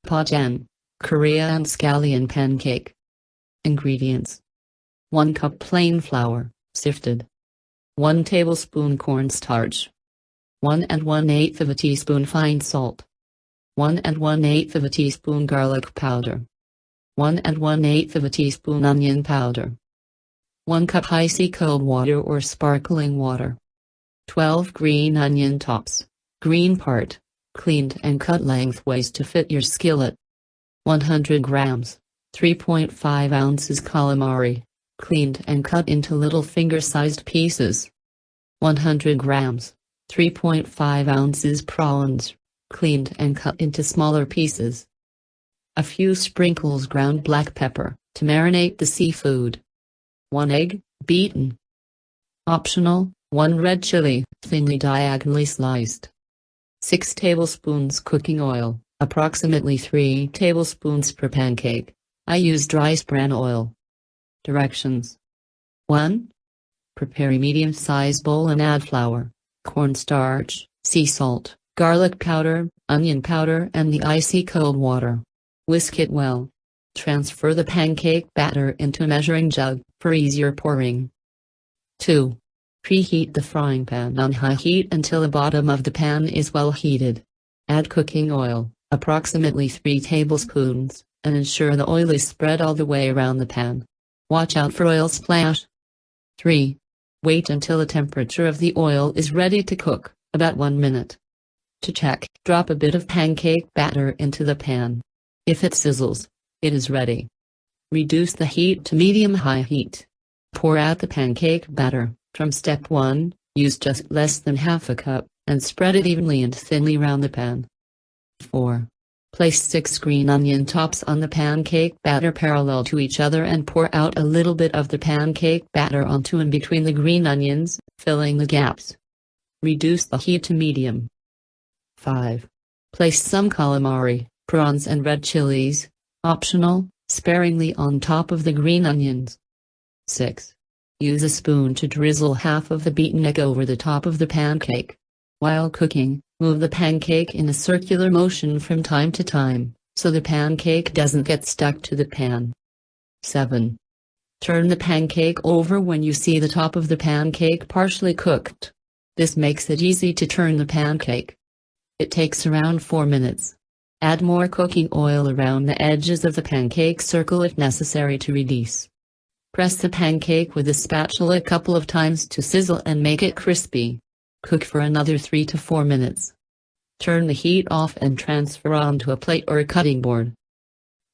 Pajeon Korean Scallion pancake. Ingredients: 1 cup plain flour, sifted. 1 tablespoon cornstarch. 1 1/8 teaspoon fine salt. 1 1/8 teaspoon garlic powder. 1 1/8 teaspoon onion powder. 1 cup icy cold water or sparkling water. 12 green onion tops, green part, cleaned and cut lengthways to fit your skillet. 100 grams, 3.5 ounces calamari, cleaned and cut into little finger-sized pieces. 100 grams, 3.5 ounces prawns, cleaned and cut into smaller pieces. A few sprinkles ground black pepper, to marinate the seafood. 1 egg, beaten. Optional, 1 red chili, thinly diagonally sliced. 6 tablespoons cooking oil, approximately 3 tablespoons per pancake. I use dry bran oil. Directions: 1. Prepare a medium-sized bowl and add flour, cornstarch, sea salt, garlic powder, onion powder and the icy cold water. Whisk it well. Transfer the pancake batter into a measuring jug, for easier pouring. 2. Preheat the frying pan on high heat until the bottom of the pan is well heated. Add cooking oil, approximately 3 tablespoons, and ensure the oil is spread all the way around the pan. Watch out for oil splash. 3. Wait until the temperature of the oil is ready to cook, about 1 minute. To check, drop a bit of pancake batter into the pan. If it sizzles, it is ready. Reduce the heat to medium-high heat. Pour out the pancake batter. From step 1, use just less than half a cup, and spread it evenly and thinly around the pan. 4. Place 6 green onion tops on the pancake batter parallel to each other and pour out a little bit of the pancake batter onto and between the green onions, filling the gaps. Reduce the heat to medium. 5. Place some calamari, prawns and red chilies, optional, sparingly on top of the green onions. 6. Use a spoon to drizzle half of the beaten egg over the top of the pancake. While cooking, move the pancake in a circular motion from time to time, so the pancake doesn't get stuck to the pan. 7. Turn the pancake over when you see the top of the pancake partially cooked. This makes it easy to turn the pancake. It takes around 4 minutes. Add more cooking oil around the edges of the pancake circle if necessary to release. Press the pancake with a spatula a couple of times to sizzle and make it crispy. Cook for another 3 to 4 minutes. Turn the heat off and transfer onto a plate or a cutting board.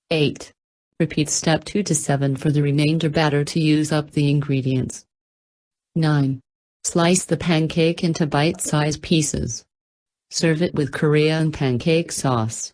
8. Repeat step 2 to 7 for the remainder batter to use up the ingredients. 9. Slice the pancake into bite-sized pieces. Serve it with Korean pancake sauce.